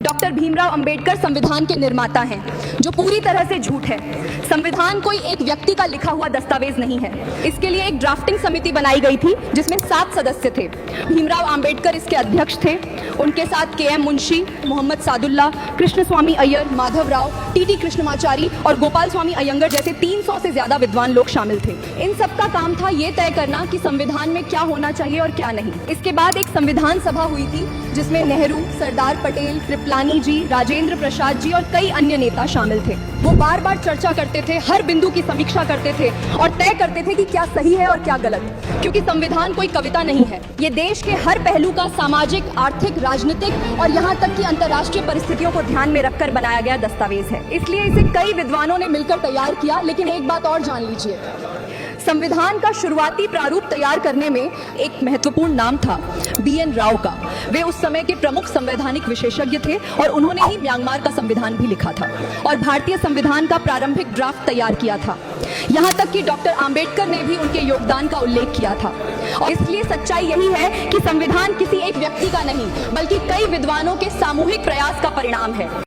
Doctor Bhimrao Ambedkar संविधान के निर्माता हैं, जो पूरी तरह से झूठ है। संविधान कोई एक व्यक्ति का लिखा हुआ दस्तावेज नहीं है। इसके लिए एक ड्राफ्टिंग समिति बनाई गई थी जिसमें 7 सदस्य थे। भीमराव अंबेडकर इसके अध्यक्ष थे। उनके साथ के.एम. मुंशी, मोहम्मद सादुल्ला, कृष्णस्वामी अय्यर, माधवराव, टी.टी. कृष्णमाचारी और गोपाल स्वामी अयंगर जैसे 300 से ज्यादा विद्वान लोग शामिल थे। इन सबका काम था ये तय करना कि संविधान में क्या होना चाहिए और क्या नहीं। इसके बाद एक संविधान सभा हुई थी जिसमें नेहरू, सरदार पटेल, कृपलानी जी, राजेंद्र प्रसाद जी और कई अन्य नेता शामिल थे। वो बार बार चर्चा करते थे, हर बिंदु की समीक्षा करते थे और तय करते थे कि क्या सही है और क्या गलत, क्योंकि संविधान कोई कविता नहीं है। ये देश के हर पहलू का सामाजिक, आर्थिक, राजनीतिक और यहाँ तक कि अंतर्राष्ट्रीय परिस्थितियों को ध्यान में रखकर बनाया गया दस्तावेज है। इसलिए इसे कई विद्वानों ने मिलकर तैयार किया। लेकिन एक बात और जान लीजिए, संविधान का शुरुआती प्रारूप तैयार करने में एक महत्वपूर्ण नाम था बी.एन. राव का। वे उस समय के प्रमुख संवैधानिक विशेषज्ञ थे और उन्होंने ही म्यांमार का संविधान भी लिखा था और भारतीय संविधान का प्रारंभिक ड्राफ्ट तैयार किया था। यहाँ तक कि डॉक्टर आम्बेडकर ने भी उनके योगदान का उल्लेख किया था। और इसलिए सच्चाई यही है कि संविधान किसी एक व्यक्ति का नहीं, बल्कि कई विद्वानों के सामूहिक प्रयास का परिणाम है।